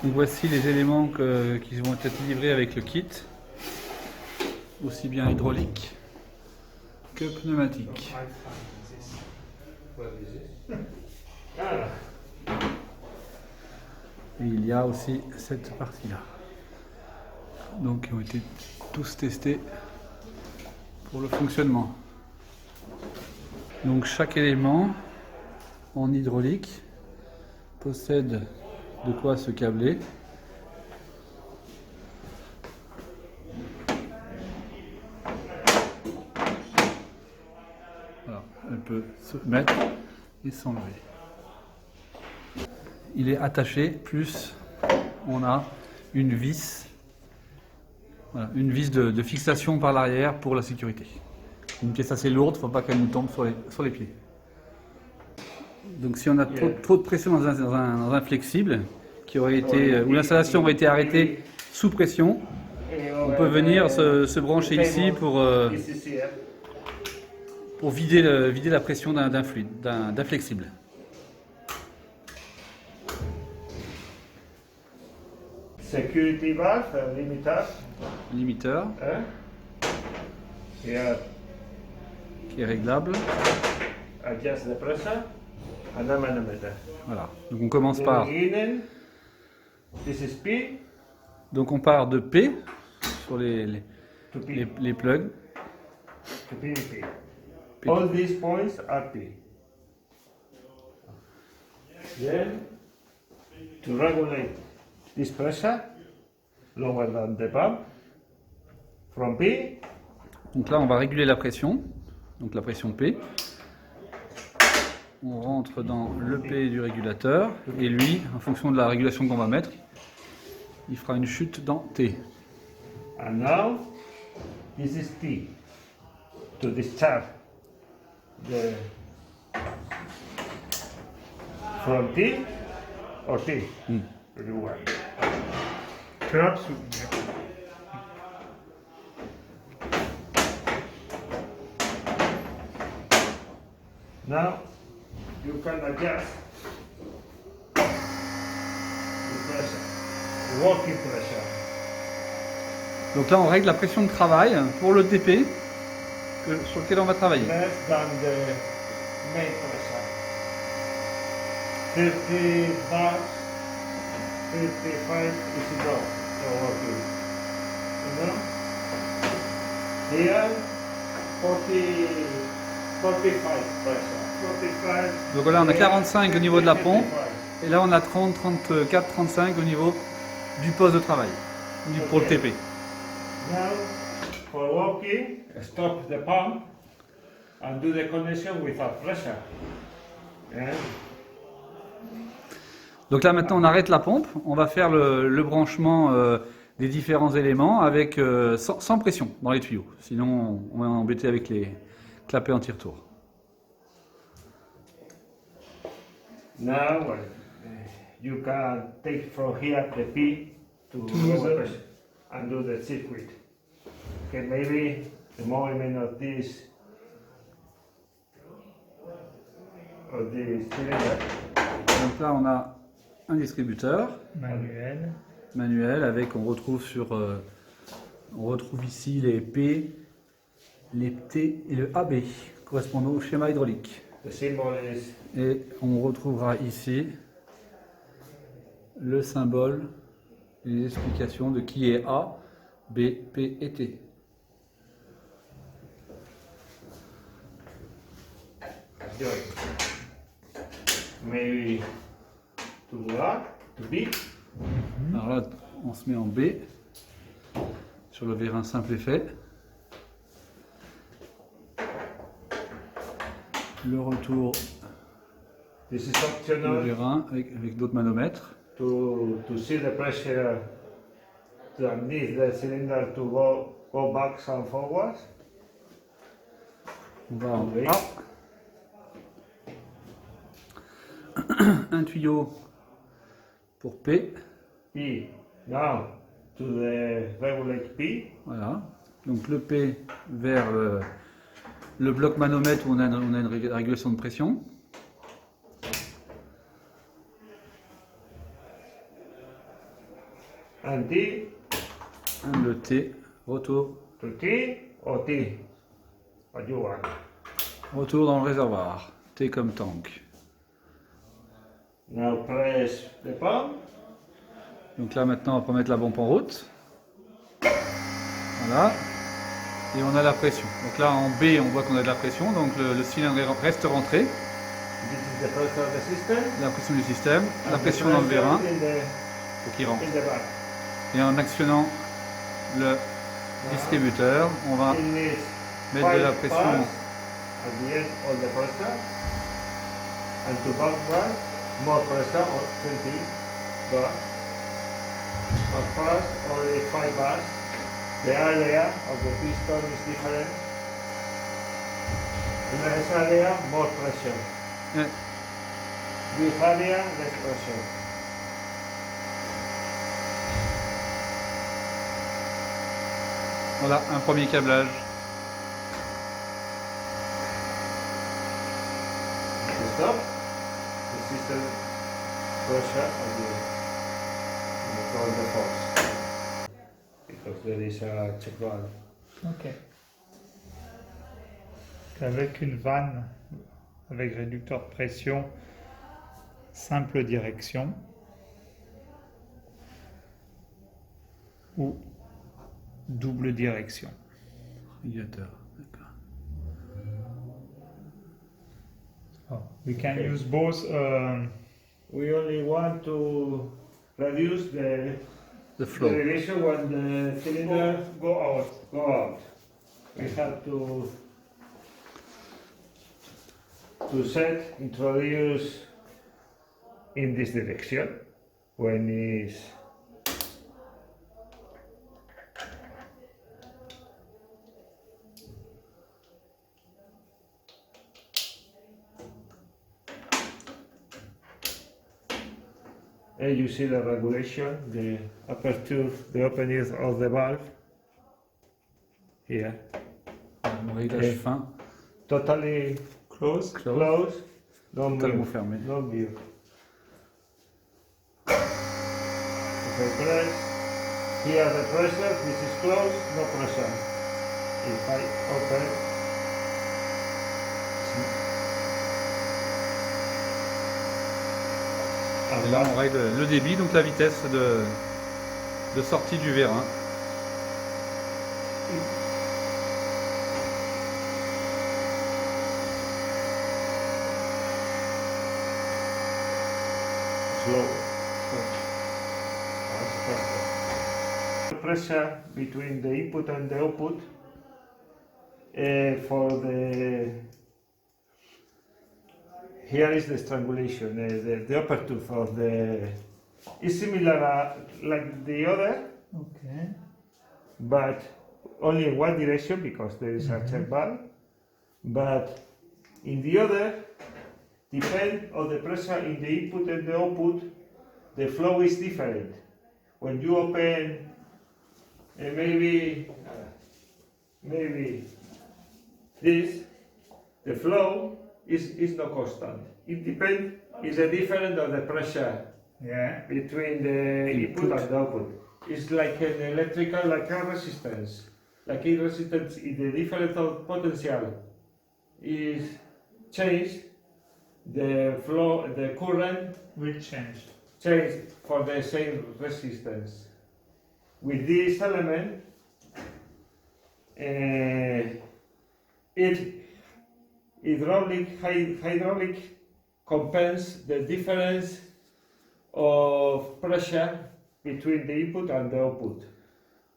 Donc voici les éléments qui vont être livrés avec le kit, aussi bien hydraulique que pneumatique. Et il y a aussi cette partie-là. Donc ils ont été tous testés pour le fonctionnement. Donc chaque élément en hydraulique possède de quoi se câbler. Voilà, elle peut se mettre et s'enlever. Il est attaché, plus on a une vis, voilà, une vis de fixation par l'arrière pour la sécurité. Une pièce assez lourde, il ne faut pas qu'elle nous tombe sur les pieds. Donc si on a trop de pression dans un flexible, où l'installation aurait été arrêtée sous pression, on peut venir se brancher ici pour vider la pression d'un fluide, d'un flexible. Security valve, Limiteur here, qui est réglable. adjust the pressure, and the manometer. Voilà. Donc on commence par. Beginning, this is P, Donc on part de P sur les plugs. to P and P. P. All these points are P. Then, to regulate this pressure, lower than the pump, from P, Donc là on va réguler la pression, donc la pression P. On rentre dans le P du régulateur et lui, en fonction de la régulation qu'on va mettre, il fera une chute dans T. and now, this is T, to discharge the from T or T, you want. Perhaps Now you can adjust the pressure, the working pressure. Donc là on règle la pression de travail pour le TP sur lequel on va travailler. Less than the main pressure. 50 bars, 55 is enough for working. You know? Here, 45 pressure. 45. Donc là on a 45 au niveau de la pompe 55. et là on a 30, 34, 35 au niveau du poste de travail, pour le TP. Now, for working, stop the pump and do the connection without pressure. Yeah. Donc là maintenant on arrête la pompe, on va faire le branchement des différents éléments avec, sans pression dans les tuyaux, sinon on va embêter avec les clapets anti-retour. Now, you can take from here the P to lower pressure and do the circuit. Okay, maybe the movement of this cylinder. Donc là on a un distributeur manuel. avec, on retrouve ici les P, les T et le AB correspondant au schéma hydraulique. The symbol is Et on retrouvera ici le symbole et les explications de qui est A, B, P et T. joint. Maybe to A, to B. Alors là, on se met en B sur le vérin simple et fait. Le retour This is du optional vérin avec d'autres manomètres. to see the pressure to underneath the cylinder to go back and forwards. On va en Oui. A. Un tuyau pour P. P. Now to the regulate P. Voilà. Donc le P vers le bloc manomètre où on a une régulation de pression. And T Le T, retour. to T or T? What you want? Retour dans le réservoir. T comme tank. Now press the pump. Donc là maintenant on va mettre la pompe en route. Voilà. Et on a la pression. Donc là en B on voit qu'on a de la pression, donc le cylindre reste rentré. This is the pressure of the system. La pression du système, la And the pression dans le pressure vérin, in faut qu'il rentre. the back. Et en actionnant le distributeur, on va It needs mettre de la 5 pression. bars at the end of the pressure. And to backwards, more pressure or 20 bars. At first, only 5 bars. The area of the piston is different. In this area, more pressure. Et This area, less pressure. voilà un premier câblage. To stop, the system pressure and call the force. Because there is a check valve. Ok. Avec une vanne avec réducteur de pression, simple direction ou double direction. Régulateur, d'accord. Oh, we can use both. We only want to reduce the Flow. relation when the cylinder go out. go out. We have to set, introduce in this direction when is and you see the regulation, the aperture, the opening of the valve here. Le réglage Et- fin, Totally Close. close, no totalement move, fermé. no move. If I press here the pressure, this is closed, no pressure. If I open, Et là on règle le débit, donc la vitesse de sortie du vérin. slow. Pressure between the input and the output for the here is the strangulation, the aperture for the is similar like the other, Okay. but only in one direction because there is a check valve. But in the other, depend on the pressure in the input and the output, the flow is different. When you open maybe this, the flow is not constant. It depends, it's a different of the pressure Yeah. between the input and the output. It's like an electrical, like a resistance. Like a resistance in the difference of potential is changed, the flow, the current Will change. changed for the same resistance. With this element, hydraulic compensates the difference of pressure between the input and the output,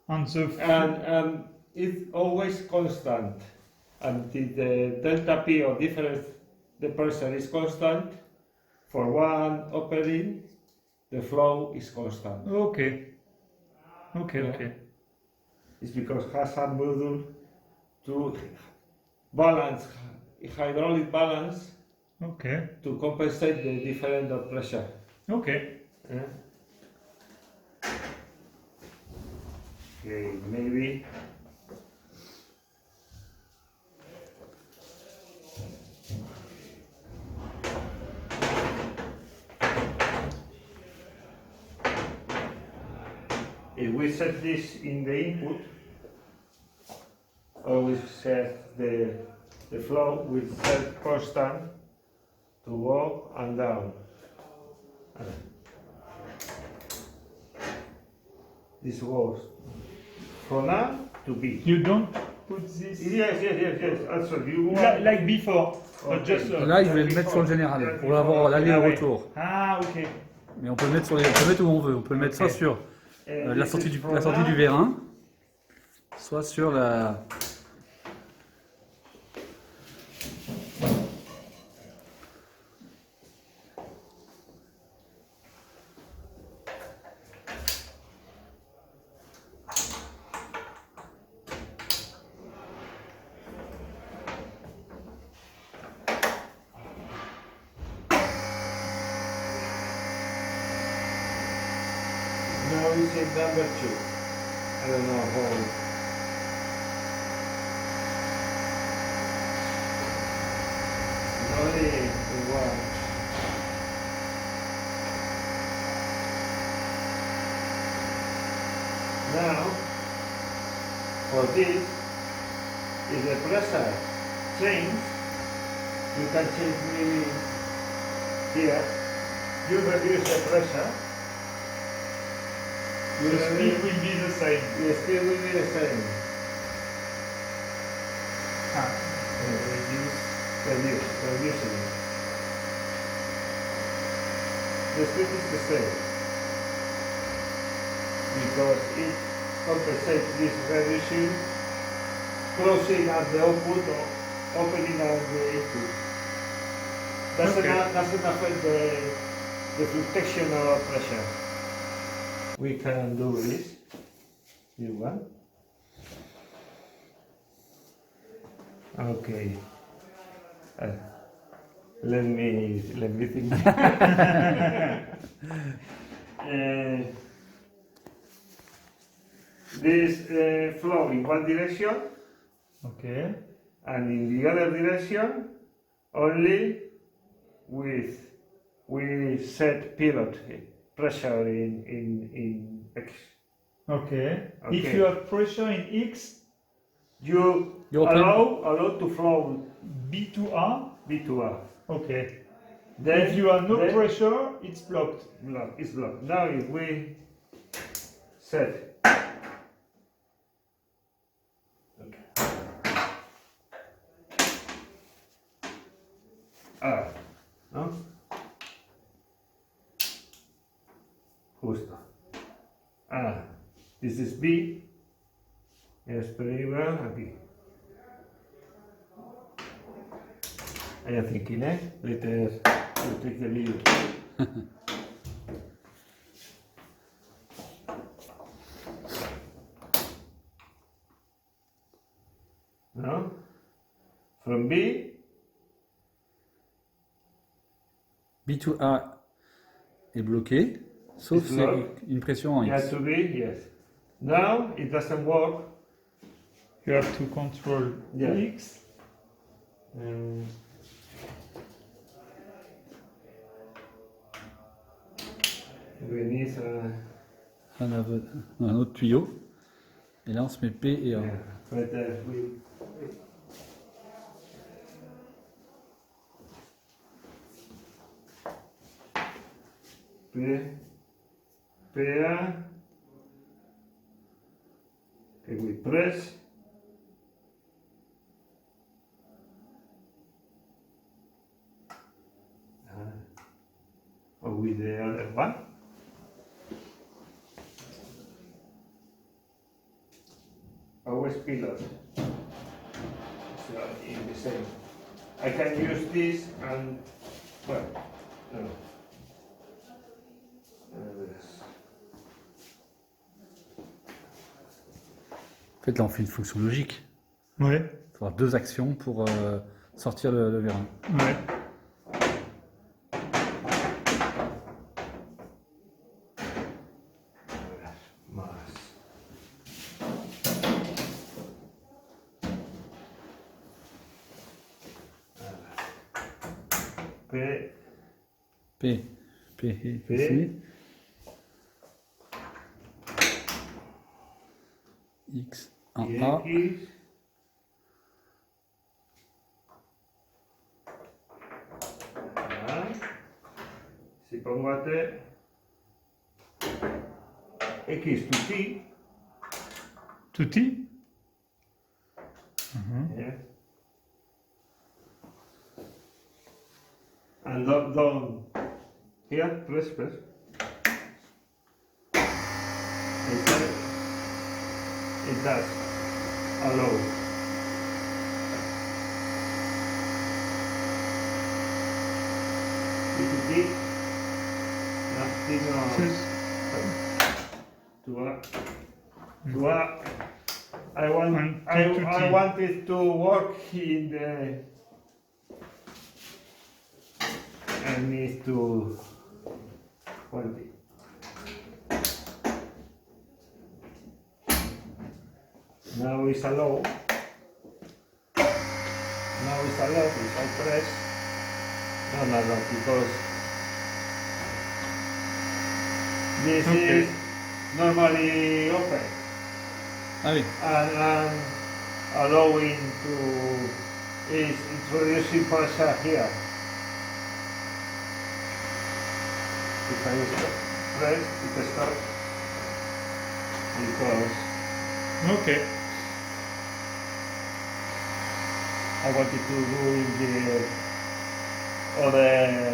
On the and it's always constant until the delta P of difference, the pressure is constant. For one opening, the flow is constant. Okay. Okay. Yeah. Okay. It's because it has a module to balance, hydraulic balance, Okay. to compensate the difference of pressure. Okay. Yeah. Okay, maybe. if we set this in the input, always set the flow with set constant to go and down. This goes from A to B. You don't put this Yes. Also, you want like before, but Okay. just Là, je vais le mettre sur le général pour avoir l'aller et le retour. Ah, ok. Mais on peut le mettre sur les, on peut le mettre où on veut. On peut le mettre soit sur la sortie du vérin, soit sur la. Now it's in number 2. I don't know how. Only one. Now, for this, if the pressure change, you can change maybe here. You reduce the pressure. The speed will be the same. The speed will be the same. Ah. Reducing. The speed is the same because it compensates this reducing, closing at the output or opening at the input. Doesn't affect the fluctuation of pressure. We can do this. You want? Okay. Let me think. This flow in one direction Okay. and in the other direction only with we set pilot pressure in X. Okay. If Okay. you have pressure in X, You You open. allow to flow B to A. B to A. Okay. Then If you have no then pressure, it's blocked. it's blocked. Now if we set A, ¿no? Justo. A. This is B. Espera igual aquí. I am thinking, later you take the video. No? From B, B to A est bloqué, sauf It's c'est locked. une pression en it has X. to be, yes. Now it doesn't work. You have to control Yeah. X. We need Un autre tuyau. Et là, on se met P et A. yeah, but we PA, okay, we press. Or with the other one. Always pilot. So in the same. I can use this and well, no. En fait, là, on fait une fonction logique. Ouais. Il faut avoir deux actions pour sortir le vérin. Ouais. Más. P, P. P. P. Ici. X, y 1A. X. Voilà. Si pongo a T, X to T, To T? yeah. And down here, press. It does allow. If nothing I wanted to work in the. I need to 20. Now it's allow. Now it's allowed if I press. No, because this Okay. is normally open Ah oui. and allowing to is introducing pressure here. If I press, it stops because Okay. I wanted to do in the other